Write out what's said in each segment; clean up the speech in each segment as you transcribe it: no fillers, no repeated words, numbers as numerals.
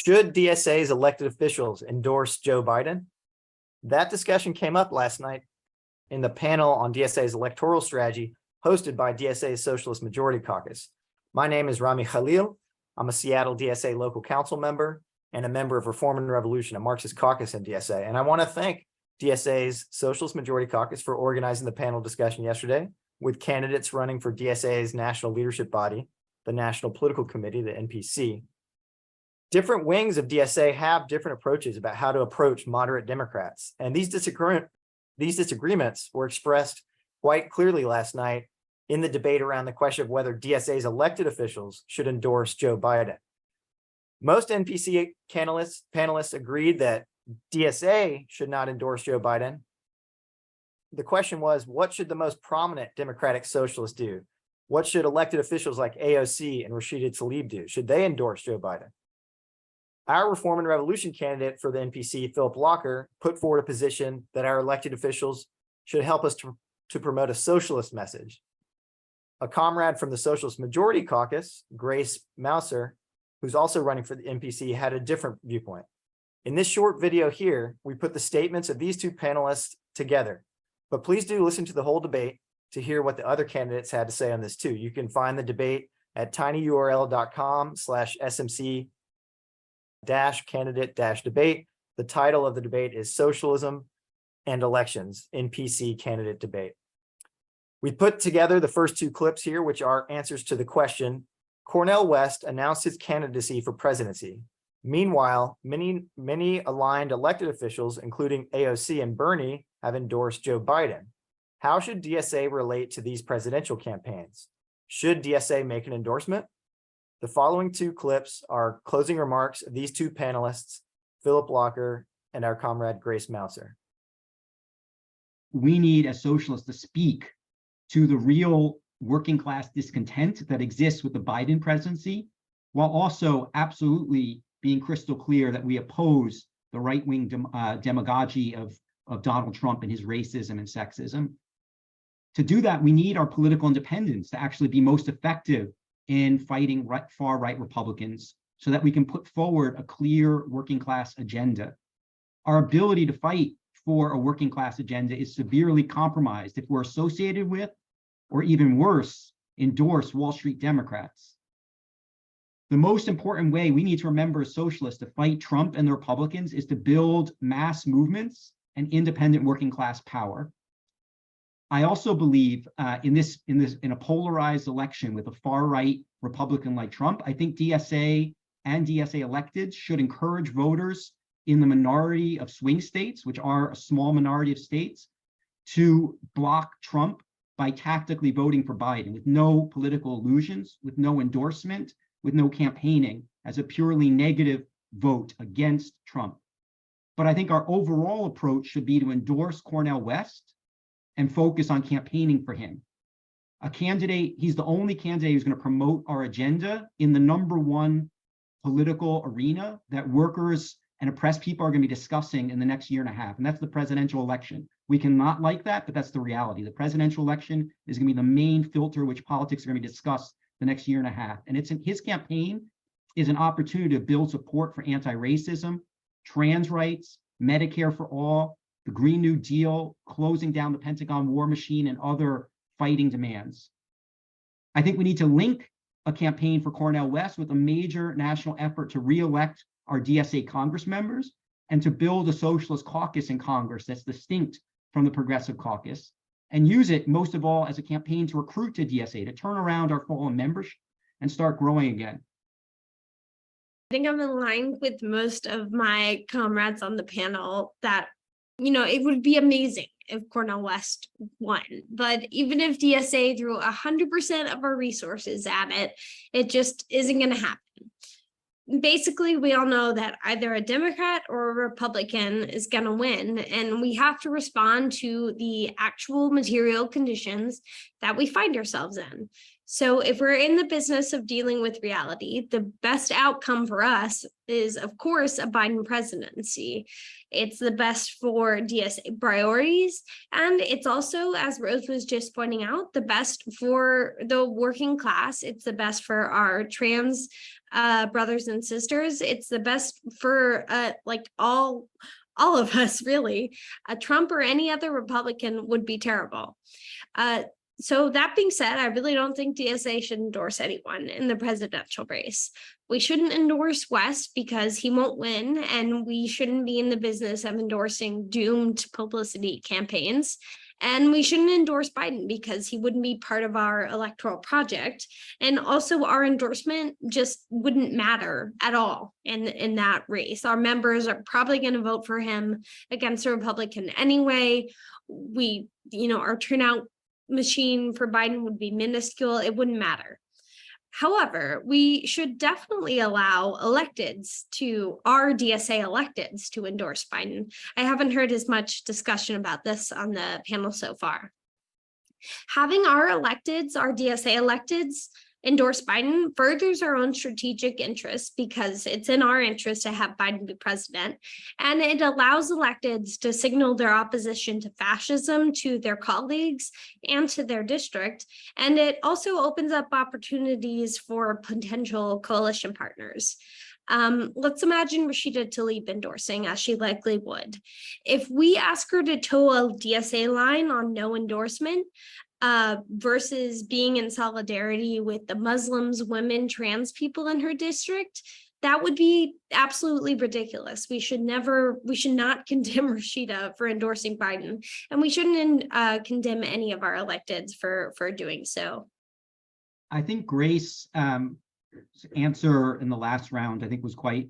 Should DSA's elected officials endorse Joe Biden? That discussion came up last night in the panel on DSA's electoral strategy hosted by DSA's Socialist Majority Caucus. My name is Rami Khalil. I'm a Seattle DSA local council member and a member of Reform and Revolution, a Marxist caucus in DSA. And I want to thank DSA's Socialist Majority Caucus for organizing the panel discussion yesterday with candidates running for DSA's national leadership body, the National Political Committee, the NPC. Different wings of DSA have different approaches about how to approach moderate Democrats. And these disagreements were expressed quite clearly last night in the debate around the question of whether DSA's elected officials should endorse Joe Biden. Most NPC panelists agreed that DSA should not endorse Joe Biden. The question was, what should the most prominent Democratic socialists do? What should elected officials like AOC and Rashida Tlaib do? Should they endorse Joe Biden? Our Reform and Revolution candidate for the NPC, Philip Locker, put forward a position that our elected officials should help us to promote a socialist message. A comrade from the Socialist Majority Caucus, Grace Mouser, who's also running for the NPC, had a different viewpoint. In this short video here, we put the statements of these two panelists together, but please do listen to the whole debate to hear what the other candidates had to say on this too. You can find the debate at tinyurl.com/smc-candidate-debate. The title of the debate is Socialism and Elections, NPC Candidate Debate. We put together the first two clips here, which are answers to the question, Cornel West announced his candidacy for presidency. Meanwhile, many aligned elected officials, including AOC and Bernie, have endorsed Joe Biden. How should DSA relate to these presidential campaigns? Should DSA make an endorsement? The following two clips are closing remarks of these two panelists, Philip Locker and our comrade Grace Mouser. We need as socialists to speak to the real working class discontent that exists with the Biden presidency, while also absolutely being crystal clear that we oppose the right-wing demagogy of Donald Trump and his racism and sexism. To do that, we need our political independence to actually be most effective in fighting far-right Republicans so that we can put forward a clear working class agenda. Our ability to fight for a working class agenda is severely compromised if we're associated with, or even worse, endorse Wall Street Democrats. The most important way we need to remember as socialists to fight Trump and the Republicans is to build mass movements and independent working class power. I also believe in a polarized election with a far-right Republican like Trump, I think DSA and DSA electeds should encourage voters in the minority of swing states, which are a small minority of states, to block Trump by tactically voting for Biden with no political illusions, with no endorsement, with no campaigning, as a purely negative vote against Trump. But I think our overall approach should be to endorse Cornel West and focus on campaigning for him. A candidate, he's the only candidate who's going to promote our agenda in the #1 political arena that workers and oppressed people are going to be discussing in the next year and a half, and that's the presidential election. We cannot like that, but that's the reality. The presidential election is going to be the main filter which politics are going to be discussed the next year and a half. And his campaign is an opportunity to build support for anti-racism, trans rights, Medicare for all, the Green New Deal, closing down the Pentagon war machine, and other fighting demands. I think we need to link a campaign for Cornel West with a major national effort to re-elect our DSA Congress members and to build a socialist caucus in Congress that's distinct from the Progressive Caucus, and use it most of all as a campaign to recruit to DSA, to turn around our fallen membership and start growing again. I think I'm aligned with most of my comrades on the panel that, it would be amazing if Cornel West won. But even if DSA threw 100% of our resources at it, it just isn't going to happen. Basically, we all know that either a Democrat or a Republican is going to win, and we have to respond to the actual material conditions that we find ourselves in. So if we're in the business of dealing with reality, the best outcome for us is, of course, a Biden presidency. It's the best for DSA priorities. And it's also, as Rose was just pointing out, the best for the working class. It's the best for our trans brothers and sisters. It's the best for like all of us, really. Trump or any other Republican would be terrible. So that being said, I really don't think DSA should endorse anyone in the presidential race. We shouldn't endorse West because he won't win, and we shouldn't be in the business of endorsing doomed publicity campaigns. And we shouldn't endorse Biden because he wouldn't be part of our electoral project. And also our endorsement just wouldn't matter at all in that race. Our members are probably going to vote for him against a Republican anyway. Our turnout machine for Biden would be minuscule. It wouldn't matter. However, we should definitely allow our DSA electeds to endorse Biden. I haven't heard as much discussion about this on the panel so far. Having our DSA electeds endorse Biden furthers our own strategic interests because it's in our interest to have Biden be president. And it allows electeds to signal their opposition to fascism to their colleagues and to their district. And it also opens up opportunities for potential coalition partners. Let's imagine Rashida Tlaib endorsing, as she likely would. If we ask her to toe a DSA line on no endorsement, versus being in solidarity with the Muslims, women, trans people in her district, that would be absolutely ridiculous. We should not condemn Rashida for endorsing Biden, and we shouldn't condemn any of our electeds for doing so. I think Grace's answer in the last round, I think, was quite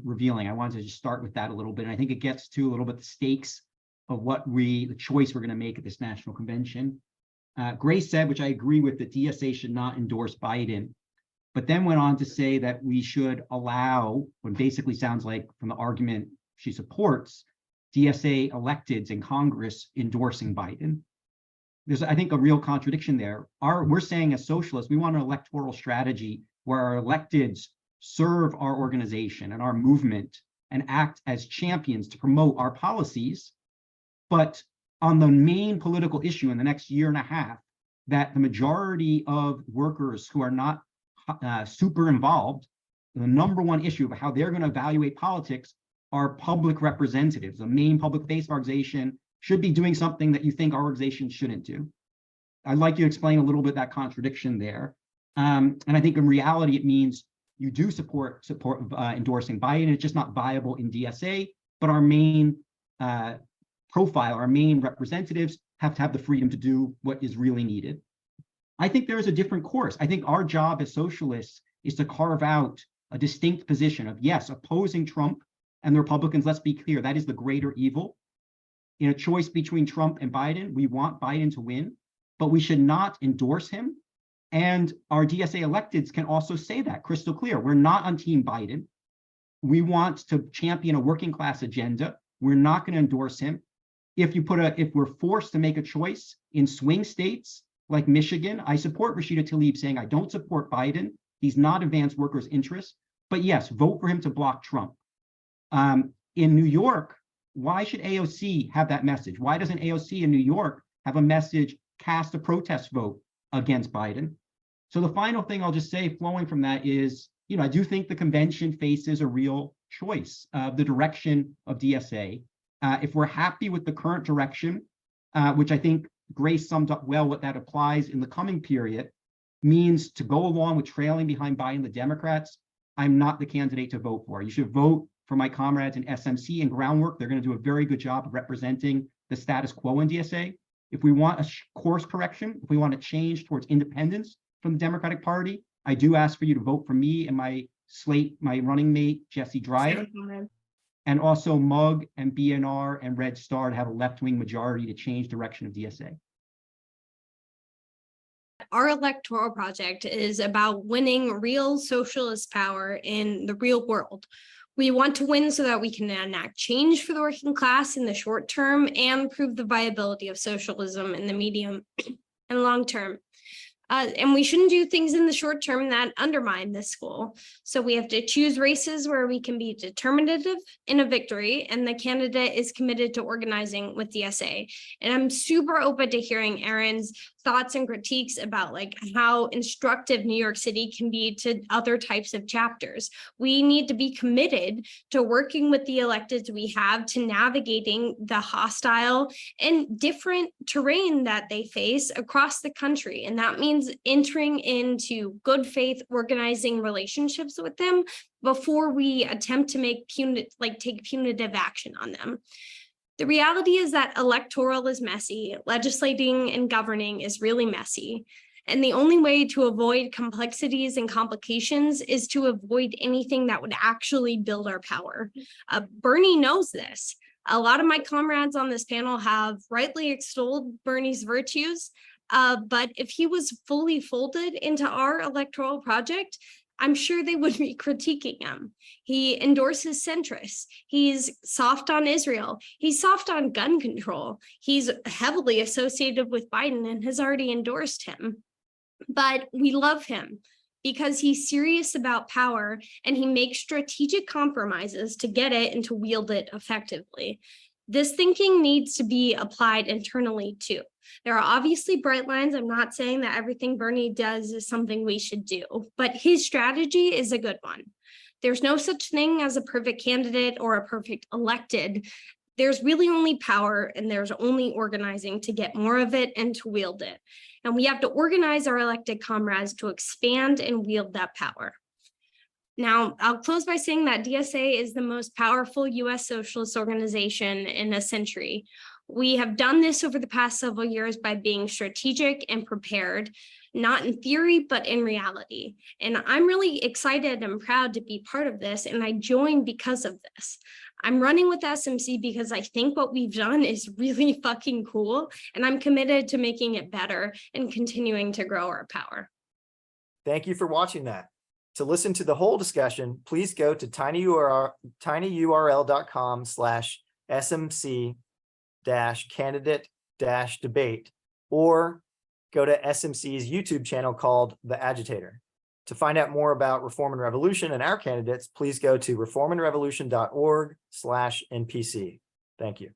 revealing. I wanted to just start with that a little bit. And I think it gets to a little bit the stakes of the choice we're going to make at this national convention. Grace said, which I agree with, that DSA should not endorse Biden, but then went on to say that we should allow, what basically sounds like from the argument she supports, DSA electeds in Congress endorsing Biden. There's, I think, a real contradiction there. We're saying as socialists, we want an electoral strategy where our electeds serve our organization and our movement and act as champions to promote our policies, but on the main political issue in the next year and a half, that the majority of workers who are not super involved, the number one issue of how they're going to evaluate politics are public representatives. The main public face of our organization should be doing something that you think our organization shouldn't do. I'd like you to explain a little bit that contradiction there. And I think in reality, it means you do support endorsing Biden. It's just not viable in DSA, but our main profile, our main representatives have to have the freedom to do what is really needed. I think there is a different course. I think our job as socialists is to carve out a distinct position of, yes, opposing Trump and the Republicans. Let's be clear, that is the greater evil. In a choice between Trump and Biden, we want Biden to win, but we should not endorse him. And our DSA electeds can also say that crystal clear. We're not on Team Biden. We want to champion a working class agenda. We're not going to endorse him. If we're forced to make a choice in swing states like Michigan, I support Rashida Tlaib saying, I don't support Biden. He's not advanced workers' interests, but yes, vote for him to block Trump. In New York, why should AOC have that message? Why doesn't AOC in New York have a message, cast a protest vote against Biden? So the final thing I'll just say flowing from that is, I do think the convention faces a real choice of the direction of DSA. If we're happy with the current direction, which I think Grace summed up well what that applies in the coming period, means to go along with trailing behind Biden, the Democrats, I'm not the candidate to vote for. You should vote for my comrades in SMC and Groundwork. They're going to do a very good job of representing the status quo in DSA. If we want a course correction, if we want to change towards independence from the Democratic Party, I do ask for you to vote for me and my running mate, Jesse Dreyer. And also MUG and BNR and Red Star to have a left-wing majority to change direction of DSA. Our electoral project is about winning real socialist power in the real world. We want to win so that we can enact change for the working class in the short term and prove the viability of socialism in the medium and long term. And we shouldn't do things in the short term that undermine this goal. So we have to choose races where we can be determinative in a victory, and the candidate is committed to organizing with DSA. And I'm super open to hearing Aaron's thoughts and critiques about like how instructive New York City can be to other types of chapters. We need to be committed to working with the electeds we have, to navigating the hostile and different terrain that they face across the country. And that means entering into good faith organizing relationships with them before we attempt to take punitive action on them. The reality is that electoral is messy, legislating and governing is really messy. And the only way to avoid complexities and complications is to avoid anything that would actually build our power. Bernie knows this. A lot of my comrades on this panel have rightly extolled Bernie's virtues, but if he was fully folded into our electoral project, I'm sure they would be critiquing him. He endorses centrists. He's soft on Israel. He's soft on gun control. He's heavily associated with Biden and has already endorsed him. But we love him because he's serious about power and he makes strategic compromises to get it and to wield it effectively. This thinking needs to be applied internally too. There are obviously bright lines. I'm not saying that everything Bernie does is something we should do, but his strategy is a good one. There's no such thing as a perfect candidate or a perfect elected. There's really only power and there's only organizing to get more of it and to wield it. And we have to organize our elected comrades to expand and wield that power. Now, I'll close by saying that DSA is the most powerful US socialist organization in a century. We have done this over the past several years by being strategic and prepared, not in theory, but in reality. And I'm really excited and proud to be part of this, and I joined because of this. I'm running with SMC because I think what we've done is really fucking cool, and I'm committed to making it better and continuing to grow our power. Thank you for watching that. To listen to the whole discussion, please go to tinyurl.com/smc-candidate-debate or go to SMC's YouTube channel called The Agitator. To find out more about Reform and Revolution and our candidates, please go to reformandrevolution.org/NPC. Thank you.